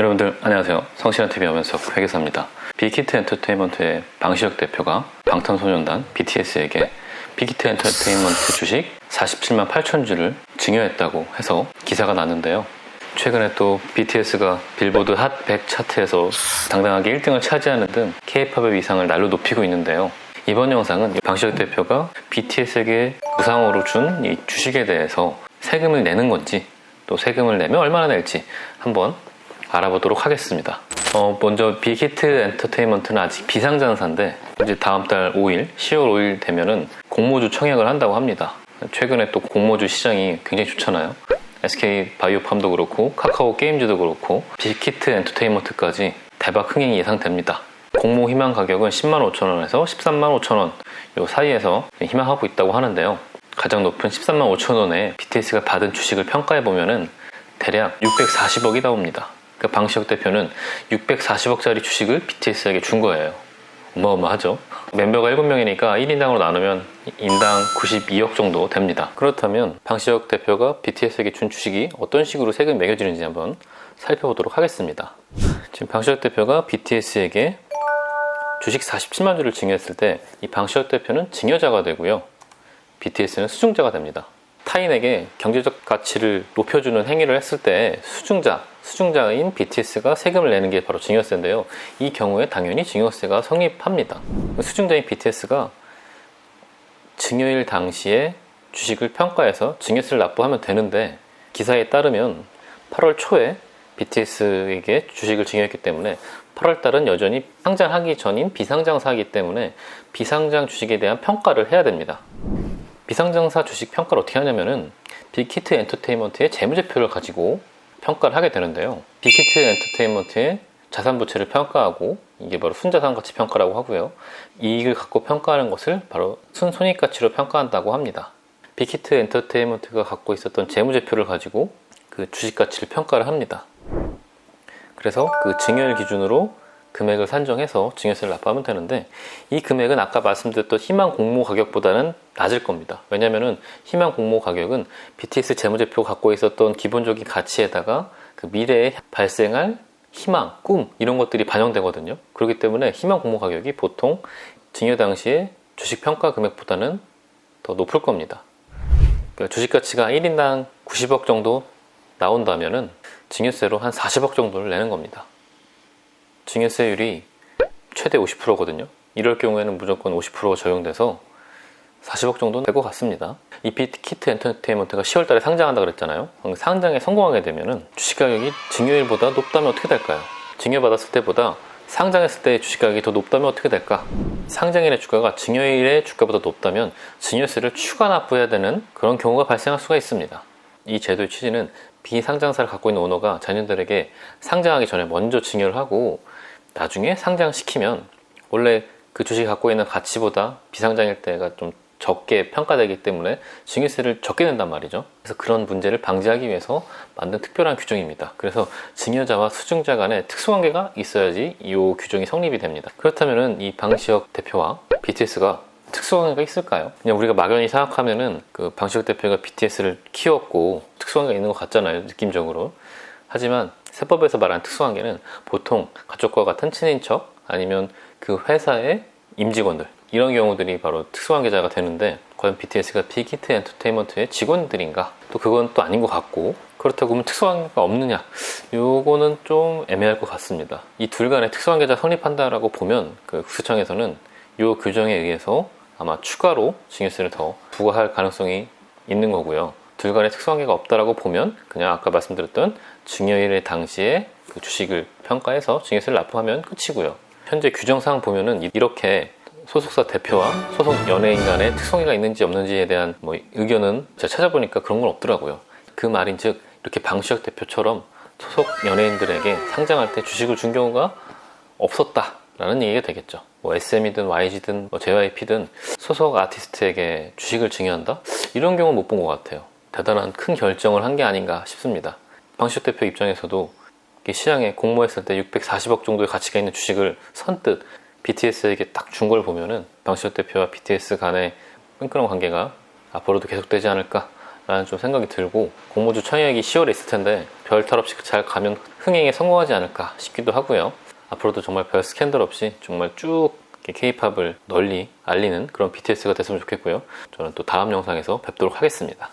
여러분들 안녕하세요. 성실한TV 염연석 회계사입니다. 빅히트 엔터테인먼트의 방시혁 대표가 방탄소년단 BTS에게 빅히트 엔터테인먼트 주식 47만 8천 주를 증여했다고 해서 기사가 났는데요. 최근에 또 BTS가 빌보드 핫 100 차트에서 당당하게 1등을 차지하는 등 K-팝의 위상을 날로 높이고 있는데요. 이번 영상은 방시혁 대표가 BTS에게 무상으로 준 이 주식에 대해서 세금을 내는 건지, 또 세금을 내면 얼마나 낼지 한번 알아보도록 하겠습니다. 먼저 빅히트 엔터테인먼트는 아직 비상장사인데 이제 다음 달 5일, 10월 5일 되면은 공모주 청약을 한다고 합니다. 최근에 또 공모주 시장이 굉장히 좋잖아요. SK바이오팜도 그렇고 카카오 게임즈도 그렇고 빅히트 엔터테인먼트까지 대박 흥행이 예상됩니다. 공모 희망 가격은 10만 5천 원에서 13만 5천 원 요 사이에서 희망하고 있다고 하는데요. 가장 높은 13만 5천 원에 BTS가 받은 주식을 평가해 보면은 대략 640억이 나옵니다. 그러니까 방시혁 대표는 640억짜리 주식을 BTS에게 준 거예요. 어마어마하죠. 멤버가 7명이니까 1인당으로 나누면 인당 92억 정도 됩니다. 그렇다면 방시혁 대표가 BTS에게 준 주식이 어떤 식으로 세금이 매겨지는지 한번 살펴보도록 하겠습니다. 지금 방시혁 대표가 BTS에게 주식 47만 주를 증여했을 때 이 방시혁 대표는 증여자가 되고요. BTS는 수증자가 됩니다. 타인에게 경제적 가치를 높여주는 행위를 했을 때 수증자인 BTS가 세금을 내는 게 바로 증여세인데요. 이 경우에 당연히 증여세가 성립합니다. 수증자인 BTS가 증여일 당시에 주식을 평가해서 증여세를 납부하면 되는데, 기사에 따르면 8월 초에 BTS에게 주식을 증여했기 때문에 8월 달은 여전히 상장하기 전인 비상장사이기 때문에 비상장 주식에 대한 평가를 해야 됩니다. 비상장사 주식 평가를 어떻게 하냐면은 빅히트 엔터테인먼트의 재무제표를 가지고 평가를 하게 되는데요. 빅히트 엔터테인먼트의 자산 부채를 평가하고, 이게 바로 순자산 가치 평가라고 하고요. 이익을 갖고 평가하는 것을 바로 순손익 가치로 평가한다고 합니다. 빅히트 엔터테인먼트가 갖고 있었던 재무제표를 가지고 그 주식 가치를 평가를 합니다. 그래서 그 증여일 기준으로 금액을 산정해서 증여세를 납부하면 되는데, 이 금액은 아까 말씀드렸던 희망 공모 가격보다는 낮을 겁니다. 왜냐면은 희망 공모 가격은 BTS 재무제표가 갖고 있었던 기본적인 가치에다가 그 미래에 발생할 희망, 꿈 이런 것들이 반영되거든요. 그렇기 때문에 희망 공모 가격이 보통 증여 당시에 주식 평가 금액보다는 더 높을 겁니다. 그러니까 주식 가치가 1인당 90억 정도 나온다면은 증여세로 한 40억 정도를 내는 겁니다. 증여세율이 최대 50%거든요. 이럴 경우에는 무조건 50%가 적용돼서 40억 정도 될 것 같습니다. 이 빅히트 엔터테인먼트가 10월 달에 상장한다 그랬잖아요. 상장에 성공하게 되면은 주식 가격이 증여일보다 높다면 어떻게 될까요? 증여받았을 때보다 상장했을 때 주식 가격이 더 높다면 어떻게 될까? 상장일의 주가가 증여일의 주가보다 높다면 증여세를 추가 납부해야 되는 그런 경우가 발생할 수가 있습니다. 이 제도의 취지는 비상장사를 갖고 있는 오너가 자녀들에게 상장하기 전에 먼저 증여를 하고, 나중에 상장시키면 원래 그 주식이 갖고 있는 가치보다 비상장일 때가 좀 적게 평가되기 때문에 증여세를 적게 낸단 말이죠. 그래서 그런 문제를 방지하기 위해서 만든 특별한 규정입니다. 그래서 증여자와 수증자 간에 특수관계가 있어야지 이 규정이 성립이 됩니다. 그렇다면 이 방시혁 대표와 BTS가 특수관계가 있을까요? 그냥 우리가 막연히 생각하면은 그 방시혁 대표가 BTS를 키웠고 특수관계가 있는 것 같잖아요, 느낌적으로. 하지만 세법에서 말하는 특수관계는 보통 가족과 같은 친인척, 아니면 그 회사의 임직원들, 이런 경우들이 바로 특수관계자가 되는데, 과연 BTS가 빅히트 엔터테인먼트의 직원들인가? 또 그건 또 아닌 것 같고, 그렇다고 하면 특수관계가 없느냐? 요거는 좀 애매할 것 같습니다. 이 둘 간에 특수관계자 성립한다라고 보면 그 국세청에서는 요 규정에 의해서 아마 추가로 증여세를 더 부과할 가능성이 있는 거고요. 둘 간에 특수관계가 없다라고 보면 그냥 아까 말씀드렸던 증여일의 당시에 그 주식을 평가해서 증여세를 납부하면 끝이고요. 현재 규정상 보면은 이렇게 소속사 대표와 소속 연예인 간에 특수관계가 있는지 없는지에 대한 의견은 제가 찾아보니까 그런 건 없더라고요. 그 말인즉 이렇게 방시혁 대표처럼 소속 연예인들에게 상장할 때 주식을 준 경우가 없었다라는 얘기가 되겠죠. SM이든 YG든 JYP든 소속 아티스트에게 주식을 증여한다? 이런 경우는 못 본 것 같아요. 대단한 큰 결정을 한 게 아닌가 싶습니다. 방시혁 대표 입장에서도 시장에 공모했을 때 640억 정도의 가치가 있는 주식을 선뜻 BTS에게 딱 준 걸 보면은 방시혁 대표와 BTS 간의 끈끈한 관계가 앞으로도 계속되지 않을까, 라는 좀 생각이 들고, 공모주 청약이 10월에 있을 텐데 별 탈 없이 잘 가면 흥행에 성공하지 않을까 싶기도 하고요. 앞으로도 정말 별 스캔들 없이 정말 쭉 K-팝을 널리 알리는 그런 BTS가 됐으면 좋겠고요. 저는 또 다음 영상에서 뵙도록 하겠습니다.